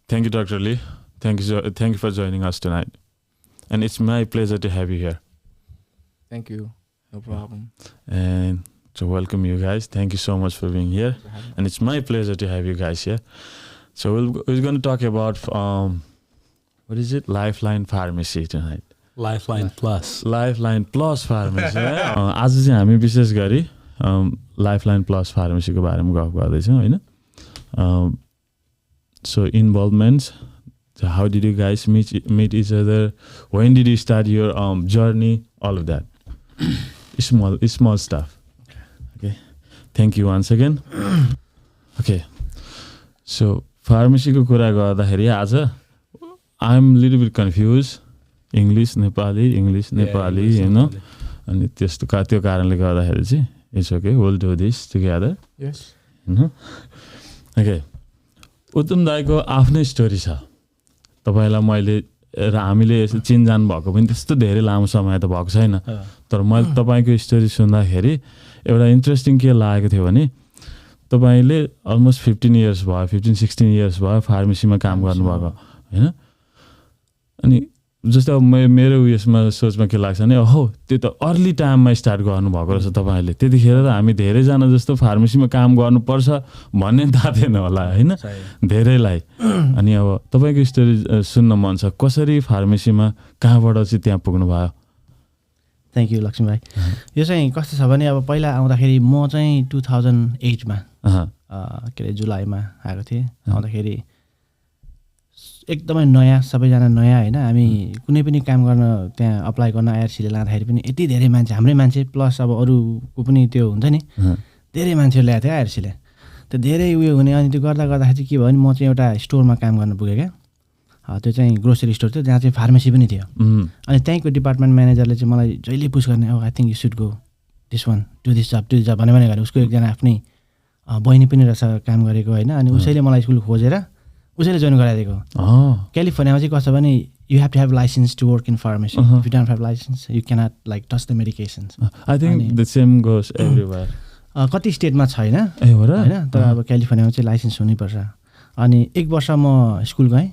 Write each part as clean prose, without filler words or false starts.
Thank you, Dr. Lee. Thank you for joining us tonight. And it's my pleasure to have you here. Thank you. No problem. And to welcome you guys. Thank you so much for being here. And it's my pleasure to have you guys here. So we're going to talk about, what is it? Lifeline Pharmacy tonight. Lifeline Plus. Lifeline Plus Pharmacy. आज चाहिँ हामी विशेष गरी Lifeline Plus Pharmacy को बारेमा गफ गर्दैछौँ हैन. So involvements, so how did you guys meet each other? When did you start your journey? All of that. Small stuff. Okay. Thank you once again. Okay. So pharmacy ko कुरा गर्दाखेरि आज I'm a little bit confused. English Nepali you know. अनि त्यस्तो त्यो कारणले गर्दाखेरि चाहिँ it's okay, we'll do this together. Yes. You know? Okay. उत्तम दाइको आफ्नै स्टोरी छ. तपाईलाई मैले र हामीले चिनजान भएको पनि त्यस्तो धेरै लामो समय त भएको छैन. तर मैले तपाईको स्टोरी सुन्दाखेरि एउटा इन्ट्रेस्टिङ के लागेको थियो भने तपाईले अलमोस्ट 15-16 इयर्स भयो फार्मेसीमा काम गर्नुभएको हैन. अनि जस्तो मेरो उयसमा सोचमा के लाग्छ भने हो त्यो त अर्ली टाइममा स्टार्ट गर्नुभएको रहेछ तपाईले. त्यतिखेर त हामी धेरैजना जस्तो फार्मेसीमा काम गर्नुपर्छ भन्ने थाहा थिएन होला हैन धेरैलाई. अनि अब तपाईको स्टोरी सुन्न मन छ. कसरी फार्मेसीमा कहाँबाट चाहिँ त्यहाँ पुग्नु भयो? थ्याङ्क यू लक्ष्मी भाइ. यो चाहिँ कस्तो छ भने अब पहिला आउँदाखेरि म चाहिँ 2008 मा के अरे जुलाईमा आएको थिएँ. आउँदाखेरि एकदमै नयाँ, सबैजना नयाँ होइन. हामी कुनै पनि काम गर्न त्यहाँ अप्लाई गर्न आइआरसीले लाँदाखेरि पनि यति धेरै मान्छे, हाम्रै मान्छे प्लस अब अरूको पनि त्यो हुन्छ नि, धेरै मान्छेहरू ल्याएको थियो आइआरसीले. त्यो धेरै उयो हुने. अनि त्यो गर्दाखेरि चाहिँ के भयो भने म चाहिँ एउटा स्टोरमा काम गर्न पुगेँ क्या. त्यो चाहिँ ग्रोसरी स्टोर थियो जहाँ चाहिँ फार्मेसी पनि थियो. अनि त्यहीँको डिपार्टमेन्ट म्यानेजरले चाहिँ मलाई जहिले पुस गर्ने, I think you should go this one, do this जब भने गरे. उसको एकजना आफ्नै बहिनी पनि रहेछ काम गरेको होइन. अनि उसैले मलाई स्कुल खोजेर उसैले जोइन गराइदिएको. क्यालिफोर्नियामा चाहिँ कस्तो भने you have to have license to work in pharmacy. If you don't have license you cannot like touch the medications. I think the same goes everywhere. कति स्टेटमा छैन होइन, तर अब क्यालिफोर्नियामा चाहिँ लाइसेन्स हुनैपर्छ. अनि 1 वर्ष म स्कुल गएँ.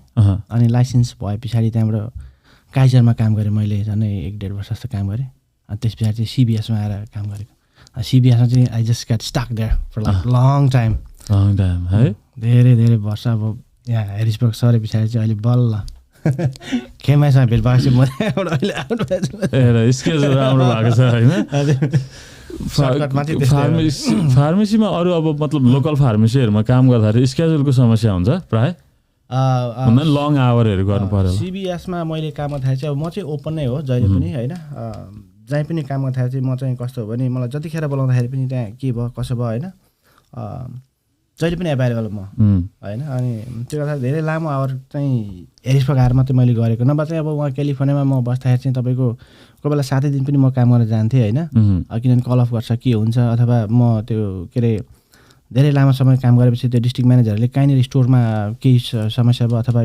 अनि लाइसेन्स भए पछाडि त्यहाँबाट काइजरमा काम गरेँ मैले. झन् 1-1.5 वर्ष जस्तो काम गरेँ. अनि त्यस पछाडि चाहिँ सिबिएसमा आएर काम गरेको. सिबिएसमा चाहिँ I just get stuck there for like long time है. धेरै वर्ष. अब यहाँ हेरिसबर्ग सरे पछाडि चाहिँ अहिले बल्ल खेमासँग भेट भएको चाहिँ म अहिले स्केजहरू राम्रो भएको छ होइन. फार्मेसीमा अरू अब मतलब लोकल फार्मेसीहरूमा काम गर्दाखेरि स्केड्युलको समस्या हुन्छ प्राय लङ आवरहरू गर्नु पर्यो. सिबिएसमा मैले काम गर्दाखेरि चाहिँ अब म चाहिँ ओपन नै हो जहिले पनि होइन. जहीँ पनि काम गर्दाखेरि चाहिँ म चाहिँ कस्तो हो भने मलाई जतिखेर बोलाउँदाखेरि पनि त्यहाँ के भयो कसो भयो होइन, जहिले पनि एभाइलेबल म होइन. अनि त्यो गर्दा धेरै लामो आवर चाहिँ हेरिसबर्ग आएर मात्रै मैले गरेको. नभए चाहिँ अब उहाँ क्यालिफोर्नियामा म बस्दाखेरि चाहिँ तपाईँको कोही बेला 7 दिन पनि म काम गर्न जान्थेँ होइन. किनभने कल अफ गर्छ के हुन्छ, अथवा म त्यो के अरे धेरै लामो समय काम गरेपछि त्यो डिस्ट्रिक्ट म्यानेजरले कहीँनिर स्टोरमा केही समस्या भयो अथवा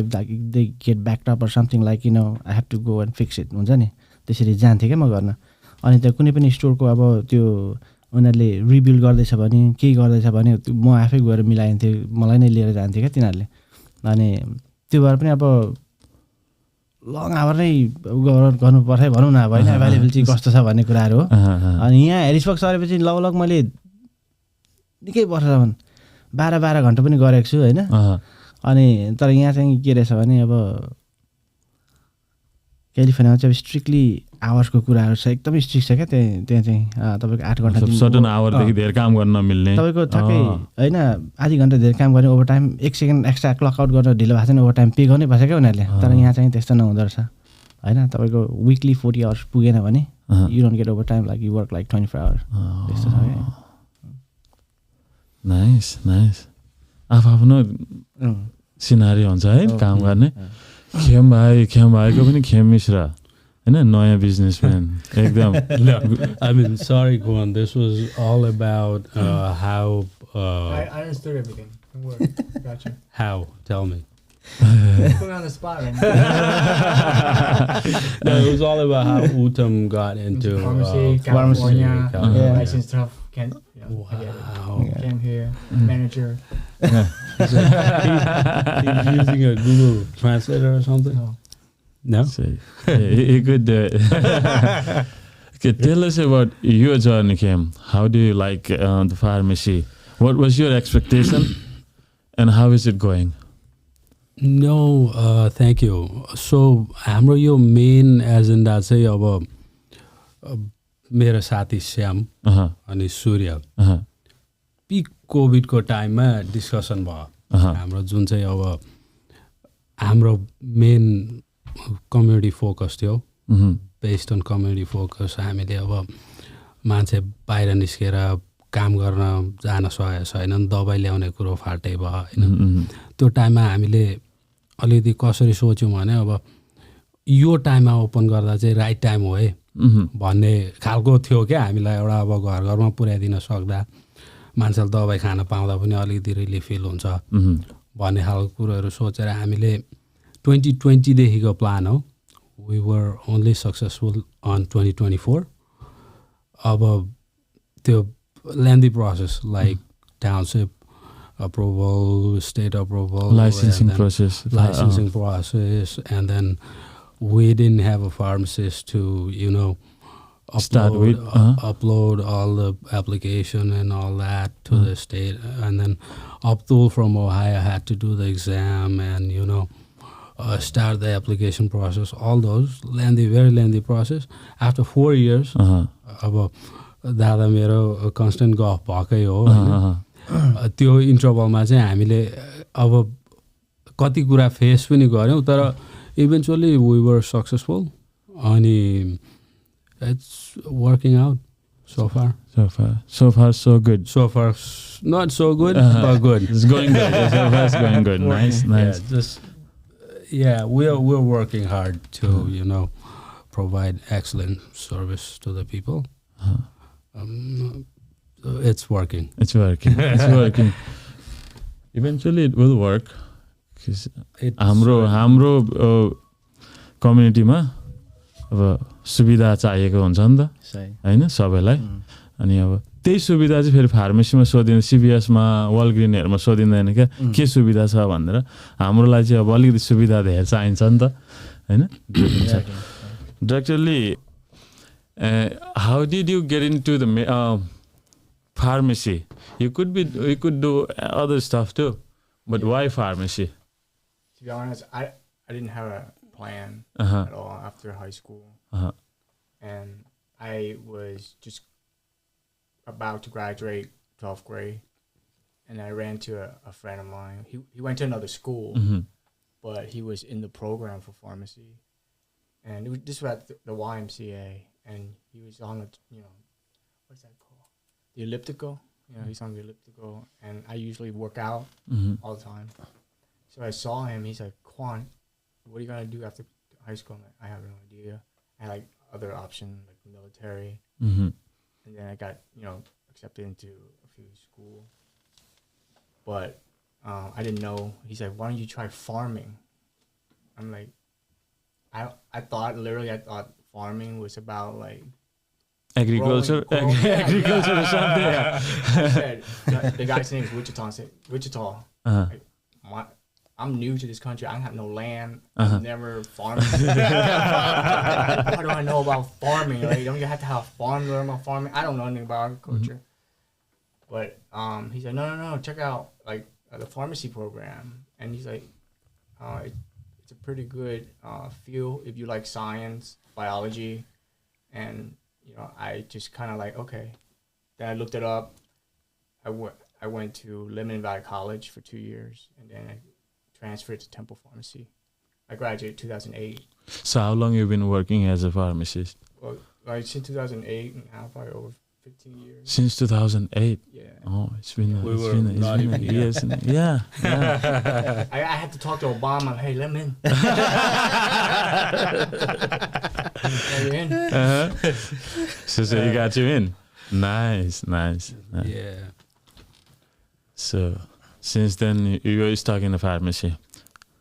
they get backed up or something like you know I have to go and fix it हुन्छ नि, त्यसरी जान्थेँ क्या म गर्न. अनि त्यो कुनै पनि स्टोरको अब त्यो उनीहरूले रिबिल्ड गर्दैछ भने केही गर्दैछ भने म आफै गएर मिलाइन्थेँ, मलाई नै लिएर जान्थेँ क्या तिनीहरूले. अनि त्यो भएर पनि अब लङ आवर नै गर्नुपर्छ भनौँ न अब होइन. एभाइलेबिलिटी कस्तो छ भन्ने कुराहरू हो. अनि यहाँ हेरिसबर्ग सरेपछि लगभग मैले निकै वर्षसम्म 12 घन्टा पनि गरेको छु होइन. अनि तर यहाँ चाहिँ के रहेछ भने अब क्यालिफोर्नियामा चाहिँ स्ट्रिक्टली आवर्सको कुराहरू छ, एकदमै स्ट्रिक्ट छ क्या. त्यहाँ चाहिँ तपाईँको 8 घन्टा सर्टन आवरदेखि धेरै काम गर्न नमिल्ने तपाईँको ठ्याक्कै होइन. आधी घन्टा धेरै काम गर्ने, over time 1 second extra clock out गर्न ढिलो भएको छैन, ओभर टाइम पे गर्नै पर्छ क्या उनीहरूले. तर यहाँ चाहिँ त्यस्तो नहुँदो रहेछ होइन. तपाईँको विकली 40 आवर्स पुगेन भने you don't get over time like you work like 24 hours त्यस्तो छ क्या. नाइस. आफ्नो सिनारी हुन्छ है काम गर्ने. खेम भाइको पनि खेम मिश्रा होइन, नयाँ बिजनेसम्यान एकदम. I mean, sorry, Quan. This was all about how. I understood everything. Don't worry. Gotcha. How? Tell me. Put me on the spot right now. No, it was all about how Uttam got into pharmacy, California, license stuff, Can't, you know, I get it. Wow. Came here, manager. He's using a Google Translator or something? No. No? So, he could do it. Okay, tell us about your journey, Khem. How do you like the pharmacy? What was your expectation and how is it going? No, thank you. So हाम्रो यो main agenda चाहिँ अब मेरो साथी श्याम अनि सूर्य pick कोभिडको टाइममा discussion भयो हाम्रो जुन चाहिँ अब हाम्रो मेन कम्युनिटी फोकस थियो बेस्ड अन कम्युनिटी फोकस हामीले अब मान्छे बाहिर निस्केर काम गर्न जान सकेको छैन दबाई ल्याउने कुरो फाल्टै भयो होइन त्यो टाइममा हामीले अलिकति कसरी सोच्यौँ भने अब यो टाइममा ओपन गर्दा चाहिँ राइट टाइम हो है भन्ने खालको थियो क्या हामीलाई एउटा अब घर घरमा पुर्याइदिन सक्दा मान्छेले दबाई खान पाउँदा पनि अलिकति रिलिफ फिल हुन्छ भन्ने खालको कुरोहरू सोचेर हामीले 2020देखिको प्लान हो we were only successful on 2024 अब त्यो lengthy process like township approval, state approval, licensing process, and then we didn't have a pharmacist to, you know, upload all the application and all that to the state, and then Abdul from Ohio had to do the exam and, you know, start the application process. All those very lengthy process. After 4 years, अब दादा मेरो constant गफ भएकै हो त्यो इन्टरभलमा चाहिँ हामीले अब कति कुरा फेस पनि गऱ्यौँ तर इभेन्चुअली वी वर सक्सेसफुल अनि it's working out so far so good not so good but good it's going good so far it's going good nice we're working hard to you know provide excellent service to the people it's working eventually it will work हाम्रो कम्युनिटीमा अब सुविधा चाहिएको हुन्छ नि त हैन सबैलाई अनि अब त्यही सुविधा चाहिँ फेरि फार्मेसीमा सोधिन्छ सीबीएसमा वलग्रिनहरुमा सोधिँदैन के सुविधा छ भनेर हाम्रोलाई चाहिँ अब अलिकति सुविधा धेरै चाहिन्छ नि त हैन डाक्टरले how did you get into the pharmacy? You could do other stuff too, but why pharmacy? To be honest, I didn't have a plan at all after high school, and I was just about to graduate 12th grade, and I ran to a friend of mine. He went to another school, but he was in the program for pharmacy, and this was at the YMCA, and he was on the what's that called? The elliptical. He's on the elliptical, and I usually work out all the time. So I saw him. He's like, Quan, what are you gonna do after high school? I'm like, I have no idea. I had like other options like military, and then I got accepted into a few schools, but I didn't know. He's like, why don't you try farming? I'm like, I thought farming was about like agriculture or something. I said, the guy's name is Wichita. I said, Wichita. I'm new to this country. I don't have no land. I've never farmed. What do I know about farming? Like, don't you have to have a farm to learn about farming? I don't know anything about agriculture. But he said, no, check out like the pharmacy program. And he's like, it's a pretty good field if you like science, biology, and I just kind of like, okay. Then I looked it up. I went to Lemon Valley College for 2 years, and then I transferred to Temple Pharmacy. I graduated 2008. So how long have you been working as a pharmacist? Well, like since 2008, and now probably over 15 years. Since 2008? Yeah. Oh, it's been years. Yeah. I had to talk to Obama. Hey, let me in. So you got you in. Nice. Yeah. So since then you were stuck in the pharmacy.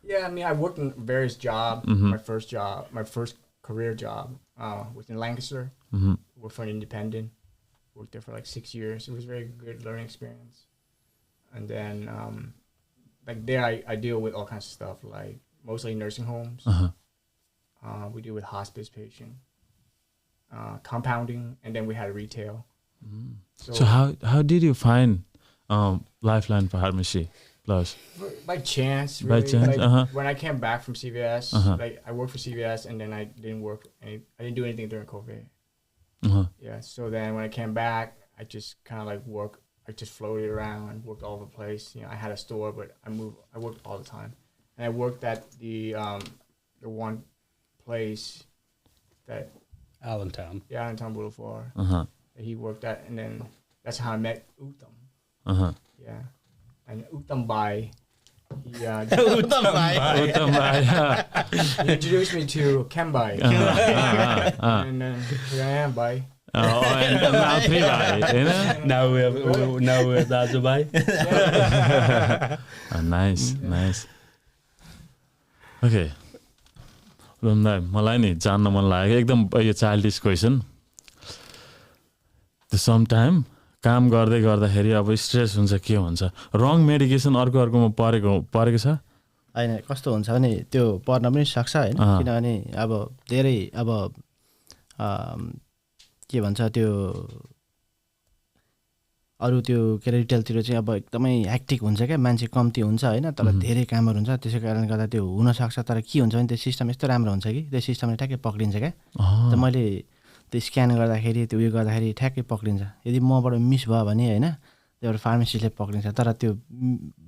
Yeah, I mean I worked in various jobs. My first career job was in Lancaster. Worked for an independent. worked there for like 6 years. It was a very good learning experience. And then like there I deal with all kinds of stuff, like mostly nursing homes. We deal with hospice patient, compounding, and then we had retail. So how did you find Lifeline Pharmacy Plus? By chance, really. By chance, like, when I came back from CVS, like I worked for CVS, and then I didn't do anything during COVID. Yeah, so then when I came back, I just kind of like I just floated around and worked all over the place. You know, I had a store, but I worked all the time, and I worked at the one place that Allentown. Yeah, Allentown Boulevard. That he worked at, and then that's how I met Uttam. Yeah, and Uttam Bai. Uttam Bai. He introduced me to Khem Bai. And here I am, Bai. And now 3 Bai. Now we have Daju Bai. Nice. Okay. मलाई नि जान्न मन लाग्यो एकदम यो childish question त्यो sometime काम गर्दै गर्दाखेरि अब स्ट्रेस हुन्छ के हुन्छ रङ मेडिकेसन अर्कोमा परेको छ हैन कस्तो हुन्छ भने त्यो पर्न पनि सक्छ हैन किनभने अब धेरै अब के भन्छ त्यो अरु त्यो के रिटेलतिर चाहिँ अब एकदमै हेक्टिक हुन्छ क्या मान्छे कम्ती हुन्छ हैन तर धेरै कामहरु हुन्छ त्यसै कारणले गर्दा त्यो हुन सक्छ तर के हुन्छ भने त्यो सिस्टम यस्तो राम्रो हुन्छ कि त्यो सिस्टमले ठ्याक्कै पक्रिन्छ क्या त मैले त्यो स्क्यान गर्दाखेरि त्यो उयो गर्दाखेरि ठ्याक्कै पक्रिन्छ यदि मबाट मिस भयो भने हैन त्यो फार्मेसीले पक्रिन्छ तर त्यो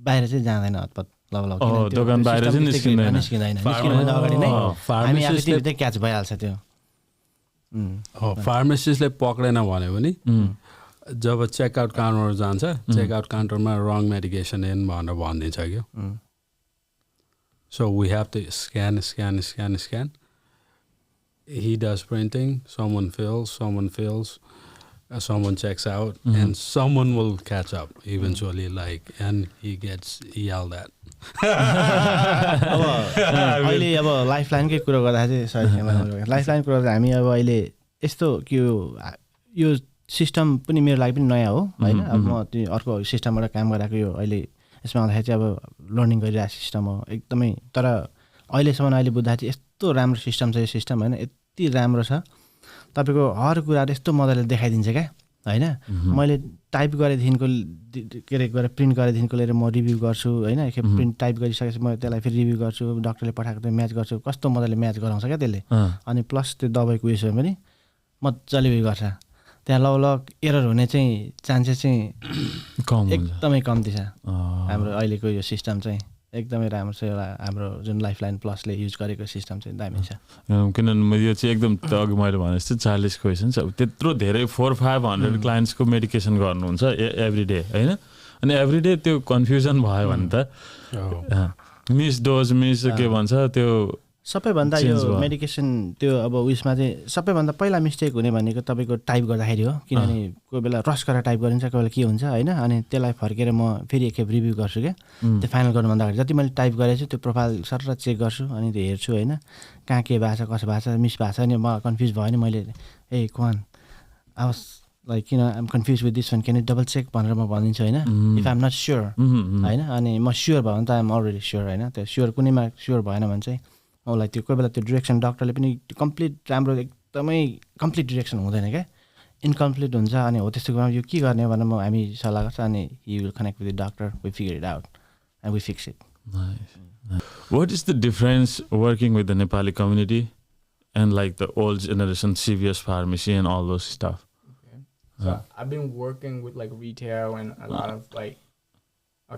बाहिर चाहिँ जाँदैन हतपत लगलग दोकान बाहिर चाहिँ निस्किँदैन अगाडि नै हामी आफैले क्याच भइहाल्छ त्यो फार्मेसिस्टले पक्रेन भन्यो भने जब चेकआउट काउन्टरमा जान्छ चेकआउट काउन्टरमा रङ मेडिकेसन इन भनेर भनिदिन्छ क्या so we have to scan he does printing, someone fills, someone checks out, and someone will catch up eventually, like, and he gets yelled at. अब अहिले अब लाइफलाइनकै कुरा गर्दाखेरि चाहिँ लाइफलाइन कुरा हामी अब अहिले यस्तो कि यो सिस्टम पनि मेरो लागि पनि नयाँ हो हैन अब म त्यो अर्को सिस्टमबाट काम गरेको यो अहिले यसमा आउँदाखेरि चाहिँ अब लर्निङ गरिरहेको सिस्टम हो एकदमै तर अहिलेसम्म अहिले बुझ्दाखेरि यस्तो राम्रो सिस्टम छ यो सिस्टम हैन यति राम्रो छ तपाईको हर कुराहरु यस्तो मजाले देखाइदिन्छ क्या हैन मैले टाइप गरेदेखिको के रे गरेर प्रिन्ट गरेदेखिको लिएर म रिभ्यु गर्छु हैन एक प्रिन्ट टाइप गरिसकेपछि म त्यसलाई फेरि रिभ्यु गर्छु डाक्टरले पठाएको त्यो म्याच गर्छु कस्तो मजाले म्याच गराउँछ क्या त्यसले अनि प्लस त्यो दबाईको उयो पनि मजाले उयो गर्छ त्यहाँ लगलग एरर हुने चाहिँ चान्सेस चाहिँ एकदमै कम्ती छ हाम्रो अहिलेको यो सिस्टम चाहिँ एकदमै राम्रो छ एउटा हाम्रो जुन लाइफलाइन प्लसले युज गरेको सिस्टम चाहिँ दामी छ किनभने यो चाहिँ एकदम अघि मैले भने जस्तो 40 क्वेसन छ त्यत्रो धेरै 400-500 क्लाइन्ट्सको मेडिकेसन गर्नुहुन्छ एभ्री डे हैन अनि एभ्री डे त्यो कन्फ्युजन भयो भने त मिस डोज मिस के भन्छ त्यो सबैभन्दा यो मेडिकेसन त्यो अब उयसमा चाहिँ सबैभन्दा पहिला मिस्टेक हुने भनेको तपाईको टाइप गर्दाखेरि हो किनभने कोही बेला रस गरेर टाइप गरिन्छ कोही बेला के हुन्छ हैन अनि त्यसलाई फर्केर म फेरि एकखेप रिभ्यु गर्छु के त्यो फाइनल गर्नुभन्दा अगाडि जति मैले टाइप गरेछु त्यो प्रोफाइल सर चेक गर्छु अनि त्यो हेर्छु हैन कहाँ के भएको छ कसो भएको छ मिस भएको छ अनि म कन्फ्युज भयो नि मैले ए क्वान आई वाज लाइक किन I am confuse with this one can you double check भनेर म भनिदिन्छु हैन if I am not sure हैन अनि म स्योर भयो भने त आई एम अलरेडी स्योर हैन त्यो स्योर कुनैमा स्योर भएन भने चाहिँ मलाई त्यो कोही बेला त्यो डिरेक्सन डक्टरले पनि कम्प्लिट राम्रो एकदमै कम्प्लिट डिरेक्सन हुँदैन क्या इनकम्प्लिट हुन्छ अनि हो त्यस्तो कुरामा यो के गर्ने भनेर म हामी सल्लाह गर्छ अनि he will connect with the doctor we figure it out and we fix it What is the difference working with the Nepali community and like the old generation CVS pharmacy and all those stuff? Okay. So I've been working with like retail and a lot of like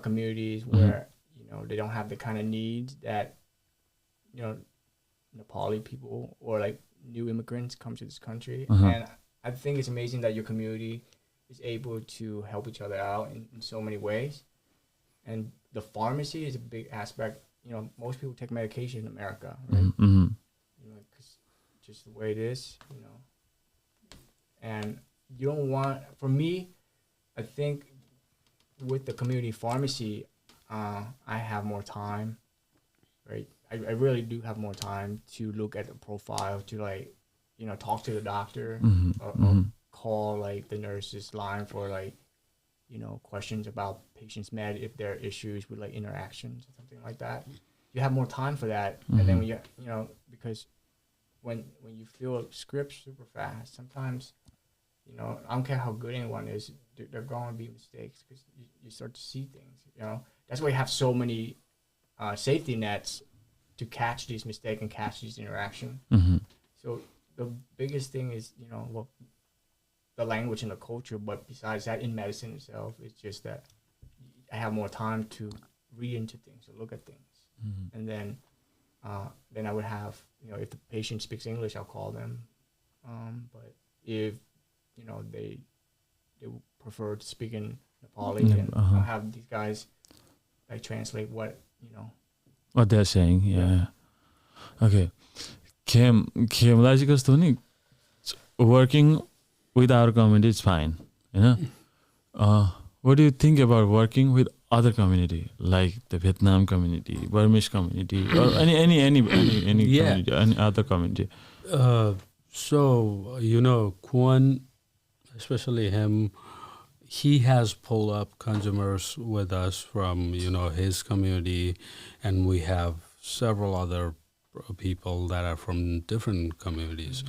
communities where you know they don't have the kind of needs that you know Nepali people or like new immigrants come to this country and I think it's amazing that your community is able to help each other out in so many ways and the pharmacy is a big aspect you know most people take medication in America right you know cuz just the way it is you know and you don't want for me I think with the community pharmacy I have more time right I really do have more time to look at the profile, to like, you know, talk to the doctor or call like the nurse's line for like, you know, questions about patients' med, if there are issues with like interactions or something like that. You have more time for that, and then when you know, because when you fill scripts super fast, sometimes, you know, I don't care how good anyone is, there are going to be mistakes because you start to see things. You know, that's why you have so many safety nets to catch these mistakes and catch these interactions. So the biggest thing is, you know, well, the language and the culture, but besides that, in medicine itself, it's just that I have more time to read into things or look at things, and then I would have, you know, if the patient speaks English, I'll call them, but if, you know, they prefer to speak in Nepali, then I'll have these guys like translate what, you know, what they're saying. Yeah. Okay. Khem like kasto ni, working with our community is fine, you know. What do you think about working with other community, like the Vietnam community, Burmese community, or any community, any other community? So, you know, Quan, especially him, he has pulled up consumers with us from, you know, his community, and we have several other people that are from different communities.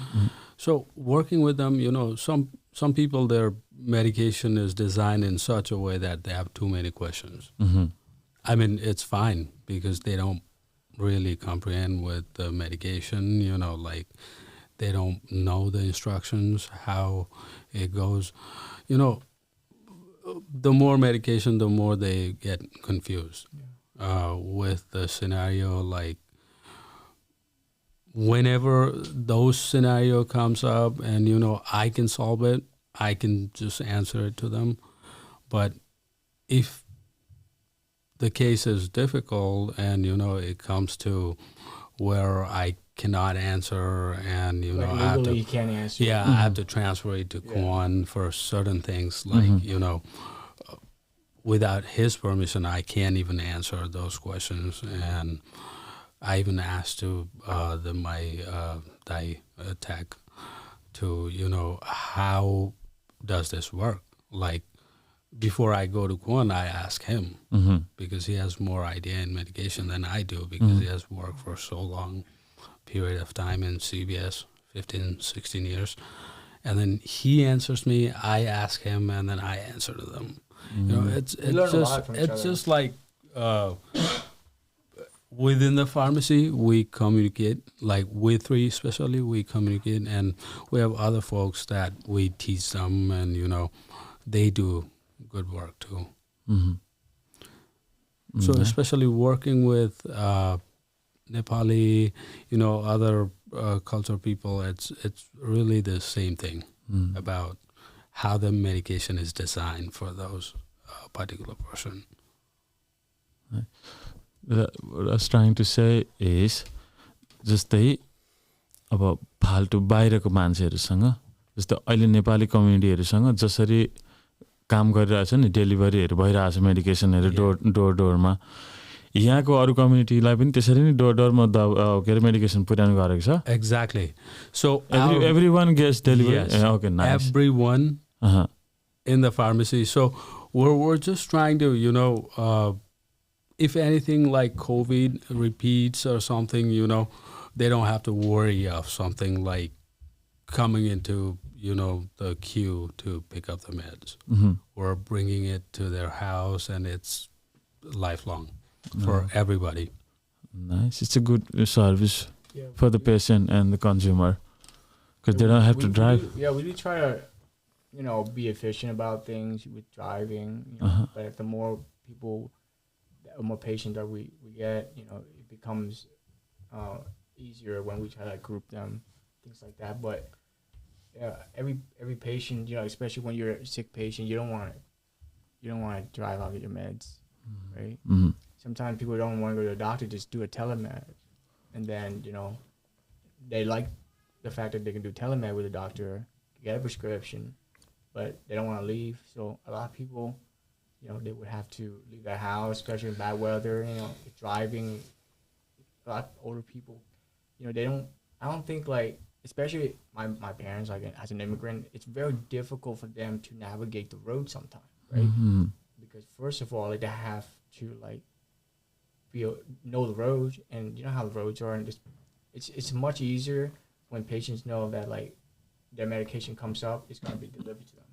So working with them, you know, some people, their medication is designed in such a way that they have too many questions. I mean, it's fine because they don't really comprehend with the medication, you know, like they don't know the instructions, how it goes. You know, the more medication, the more they get confused with the scenario. Like whenever those scenario comes up and, you know, I can solve it, I can just answer it to them. But if the case is difficult and, you know, it comes to where I cannot answer and, you like know, legally I have to, you can't answer. I have to transfer it to Quan for certain things, like, you know, without his permission, I can't even answer those questions. And I even asked to my tech to, you know, how does this work? Like before I go to Quan, I ask him because he has more idea in medication than I do because he has worked for so long period of time in CBS, 15, 16 years. And then he answers me, I ask him, and then I answer to them. You know, it's just like within the pharmacy, we communicate, like we three especially, we communicate, and we have other folks that we teach them, and, you know, they do good work too. So especially working with Nepali, you know, other cultural people, it's really the same thing about how the medication is designed for those particular person. What I was trying to say is, जस्तै अब फाल्टु बाहिरको मान्छेहरूसँग, जस्तै अहिले नेपाली कम्युनिटीहरूसँग जसरी काम गरिरहेछ नि, डेलिभरीहरू भइरहेछ मेडिकेसनहरू डोरमा, यहाँको अरू कम्युनिटीलाई पनि त्यसरी नै डोरमा के अरे मेडिकेसन पुर्याउनु गरेको छ. Exactly. So everyone gets delivered. Yes, Okay, nice. Everyone in the pharmacy. So we're just trying to, you know, if anything like COVID repeats or something, you know, they don't have to worry of something like coming into, you know, the queue to pick up the meds. We're bringing it to their house, and it's lifelong for everybody. Nice. It's a good service for the patient and the consumer because they don't have to drive. We do try to, you know, be efficient about things with driving. You know, but the more people, the more patients that we get, you know, it becomes easier when we try to group them, things like that. But every patient, you know, especially when you're a sick patient, you don't want to drive out your meds, right? Sometimes people don't want to go to the doctor, just do a telemed, and then, you know, they like the fact that they can do telemed with a doctor, get a prescription, but they don't want to leave. So a lot of people, you know, they would have to leave their house, especially in bad weather, you know, driving. A lot of older people, you know, I don't think like especially my parents, like as an immigrant, it's very difficult for them to navigate the road sometimes, right? Because first of all, like, they have to like know the road, and you know how the roads are, and it's much easier when patients know that like their medication comes up, it's going to be delivered to them.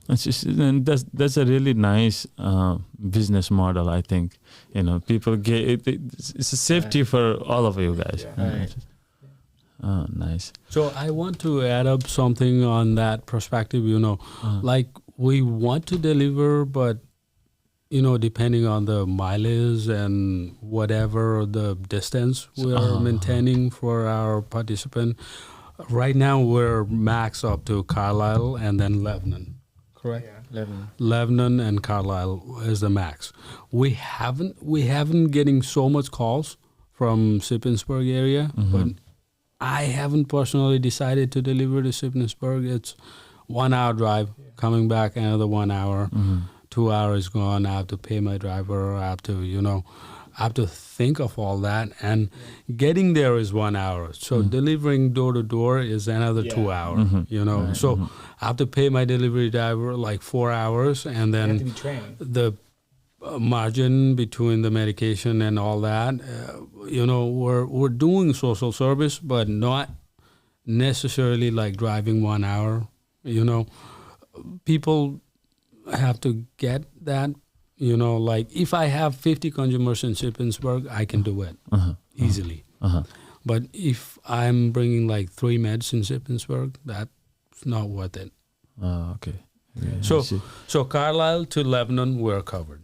And that's a really nice business model, I think. You know, people get it's a safety for all of you guys. Yeah. Right. Oh, nice. So I want to add up something on that perspective. You know, like we want to deliver, but you know, depending on the mileage and whatever the distance we are maintaining for our participant. Right now we're max up to Carlisle and then Lebanon, correct? Yeah. Lebanon and Carlisle is the max. We haven't getting so much calls from Shippensburg area, but I haven't personally decided to deliver to Shippensburg. It's 1 hour drive, coming back another 1 hour. 2 hours gone. I have to pay my driver. I have to think of all that, and getting there is 1 hour. So delivering door to door is another 2 hours. You know, so I have to pay my delivery driver like 4 hours, and then You have to be trained. the margin between the medication and all that. You know, we're doing social service, but not necessarily like driving 1 hour. You know, people have to get that. You know, like if I have 50 consumers in Shippensburg, I can do it easily. But if I'm bringing like 3 meds in Shippensburg, that's not worth it. Okay. Yeah, So Carlisle to Lebanon, we're covered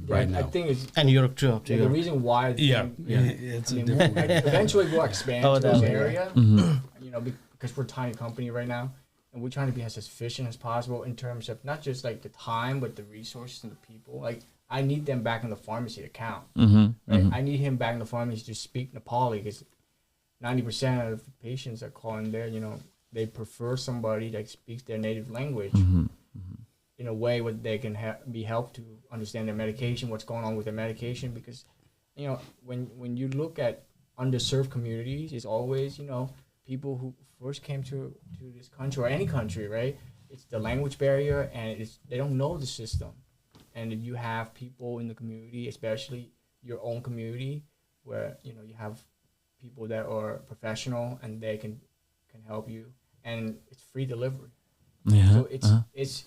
right now. I think it's And Europe too. Up to the Europe. reason why. It's I mean, different. eventually we'll expand Oh, to those that way, area. You know, because we're a tiny company right now, and we're trying to be as efficient as possible in terms of not just like the time, but the resources and the people. Like, I need them back in the pharmacy to count. Right? I need him back in the pharmacy to speak Nepali, because 90% of the patients that call in there, you know, they prefer somebody that speaks their native language in a way where they can be helped to understand their medication, what's going on with their medication. Because, you know, when you look at underserved communities, it's always, you know, people who first came to this country or any country, right? It's the language barrier, and they don't know the system. And if you have people in the community, especially your own community, where, you know, you have people that are professional and they can help you, and it's free delivery. Yeah. So it's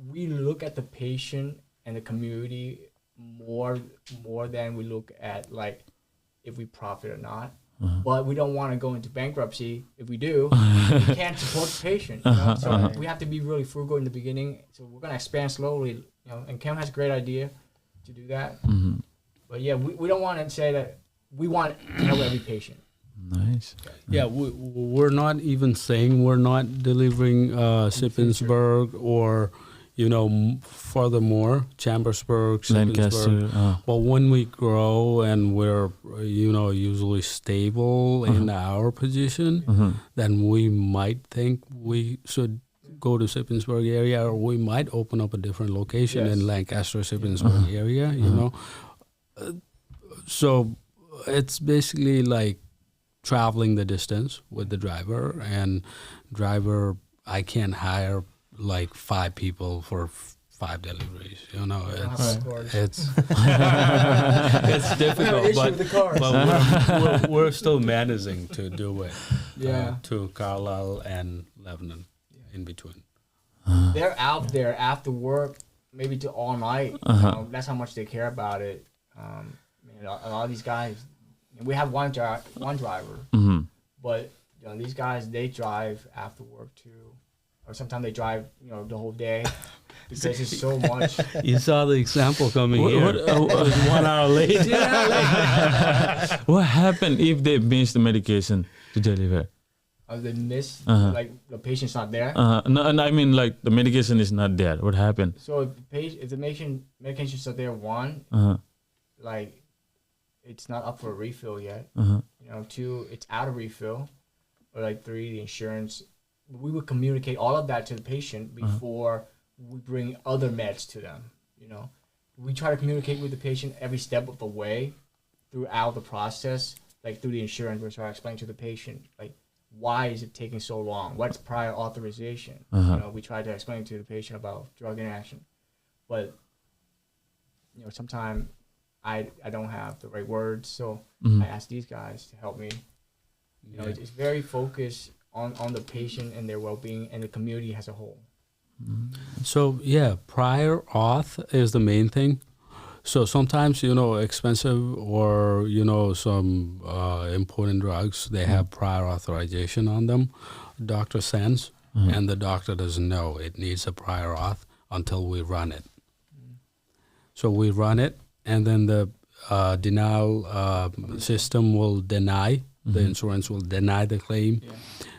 we look at the patient and the community more than we look at like if we profit or not. But we don't want to go into bankruptcy. If we do, we can't support the patient. You know? So we have to be really frugal in the beginning. So we're going to expand slowly. You know, and Khem has a great idea to do that. But yeah, we don't want to say that we want to help every patient. Nice. Yeah, we're not even saying we're not delivering Shippensburg or, you know, furthermore, Chambersburg, Lancaster. But when we grow and we're, you know, usually stable in our position, then we might think we should go to Shippensburg area, or we might open up a different location in Lancaster, Shippensburg area, you know. So it's basically like traveling the distance with the driver, and I can't hire like 5 people for 5 deliveries. You know, it's it's difficult, but we're still managing to do it. To Carlisle and Lebanon in between. They're out there after work, maybe to all night. You know, that's how much they care about it. A lot of these guys, we have one driver, but you know, these guys, they drive after work too, or sometimes they drive, you know, the whole day because it's so much. You saw the example coming here. 1 hour late. What happened if they miss the medication to deliver? They miss, like the patient's not there. No, and I mean like the medication is not there. What happened? So if the medication's not there, like it's not up for a refill yet. You know, 2, it's out of refill, or like 3, the insurance. We would communicate all of that to the patient before we bring other meds to them. You know, we try to communicate with the patient every step of the way throughout the process, like through the insurance. We try to explain to the patient like why is it taking so long? What's prior authorization? We try to explain to the patient about drug interaction, but sometimes I don't have the right words, so I ask these guys to help me. It's very focused on the patient and their well-being and the community as a whole. So prior auth is the main thing. So sometimes, expensive or, some important drugs, they have prior authorization on them. Doctor sends, and the doctor doesn't know it needs a prior auth until we run it. So we run it, and then the denial system will deny, the insurance will deny the claim,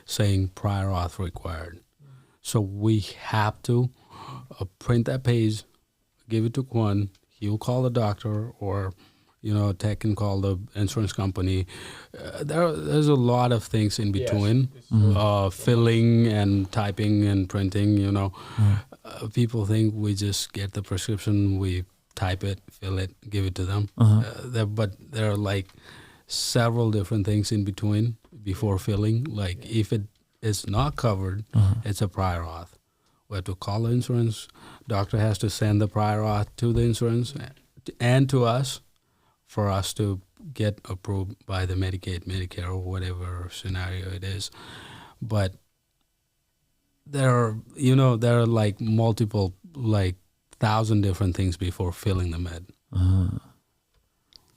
saying prior auth required. So we have to print that page, give it to Quan. He'll call the doctor, or Tech can call the insurance company. There's a lot of things in between, filling and typing and printing. People think we just get the prescription, we type it, fill it, give it to them. But there are like several different things in between before filling. Like if it is not covered, it's a prior auth. We have to call the insurance. Doctor has to send the prior auth to the insurance and to us for us to get approved by the Medicaid, Medicare, or whatever scenario it is. But there are like multiple, like 1,000 different things before filling the med.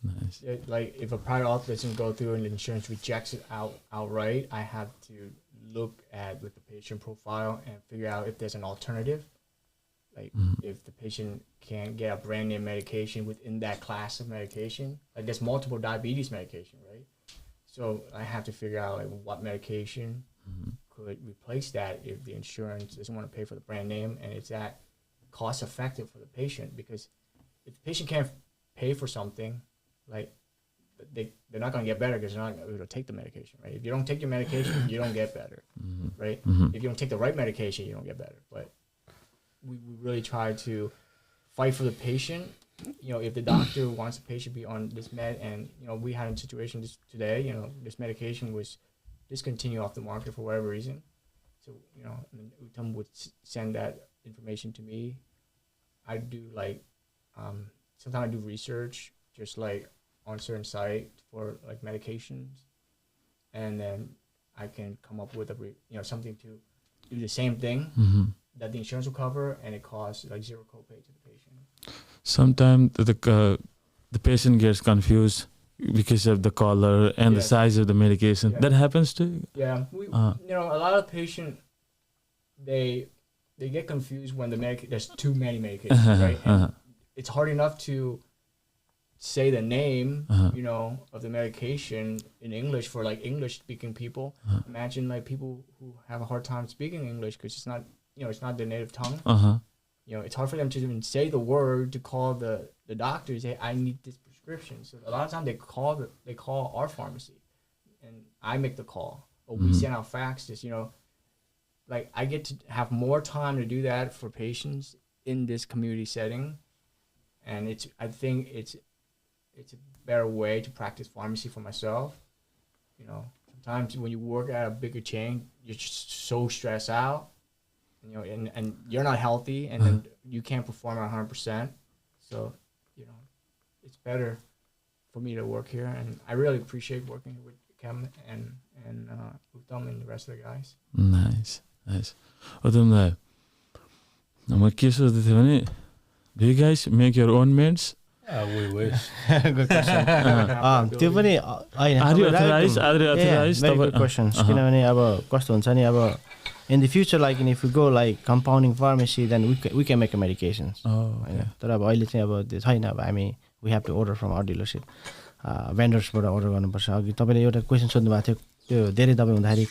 Nice. Like if a prior auth doesn't go through and the insurance rejects it outright, I have to look at with the patient profile and figure out if there's an alternative. Like if the patient can't get a brand name medication within that class of medication, like there's multiple diabetes medication, right? So I have to figure out like what medication could replace that if the insurance doesn't want to pay for the brand name, and it's that cost effective for the patient. Because if the patient can't pay for something, like they're not going to get better because they're not going to take the medication, right? If you don't take your medication, you don't get better, right? If you don't take the right medication, you don't get better. But we really try to fight for the patient. If the doctor wants the patient to be on this med, and we had a situation today, this medication was discontinued off the market for whatever reason. So and Uttam would send that information to me. I do like sometimes I do research, just like on certain site for like medications, and then I can come up with something to do the same thing that the insurance will cover, and it costs like zero copay to the patient. Sometimes the patient gets confused because of the color and the size of the medication. That happens too. Yeah, a lot of patients they get confused when there's too many medications, right? And it's hard enough to say the name, of the medication in English for like English speaking people. Imagine like people who have a hard time speaking English because it's not, it's not their native tongue. It's hard for them to even say the word to call the doctor and say, I need this prescription. So a lot of times they call our pharmacy, and I make the call, or we send out faxes. Like I get to have more time to do that for patients in this community setting, and I think it's a better way to practice pharmacy for myself. Sometimes when you work at a bigger chain, you're just so stressed out, and you're not healthy, and then you can't perform at 100%. So, it's better for me to work here, and I really appreciate working with Khem and Uttam and the rest of the guys. Nice. Uttam, म के सोच्दै थिएँ भने, do you guys make your own meds? We wish. Good question. त्यो पनि very good questions. किनभने अब कस्तो हुन्छ नि, अब in the future, like if we go like compounding pharmacy, then we can make medications. तर अब अहिले चाहिँ अब त्यो छैन. अब we have to order from our dealership. Vendors-बाट order गर्नुपर्छ. अघि तपाईले एउटा क्वेशन सोध्नु भएको थियो, त्यो धेरै दबाई हुँदाखेरि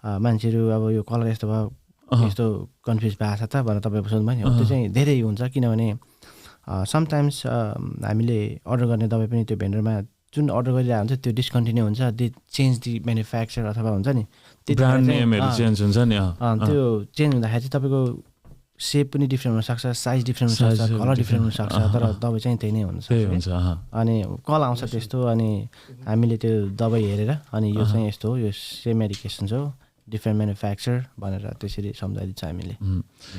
मान्छेहरू अब यो कलर यस्तो भयो, यस्तो कन्फ्युज भएको छ त भनेर तपाईले सोध्नु भयो नि. त्यो चाहिँ धेरै हुन्छ, किनभने समटाइम्स हामीले अर्डर गर्ने दबाई पनि त्यो भेन्डरमा जुन अर्डर गरिरहेको हुन्छ त्यो डिस्कन्टिन्यू हुन्छ, दे चेन्ज दि म्यानुफ्याक्चर अथवा हुन्छ नि ब्रान्ड नेमहरु चेन्ज हुन्छ नि. त्यो चेन्ज हुँदाखेरि चाहिँ तपाईको सेप पनि डिफ्रेन्ट हुनसक्छ, साइज डिफ्रेन्ट हुनसक्छ, कलर डिफ्रेन्ट हुनसक्छ, तर दबाई चाहिँ त्यही नै हुनसक्छ। अनि कल आउँछ त्यस्तो, अनि हामीले त्यो दबाई हेरेर अनि यो चाहिँ यस्तो हो, यो सेम मेडिकेसन हो, डिफ्रेन्ट म्यानुफ्याक्चर भनेर त्यसरी सम्झाइदिन्छ हामीले।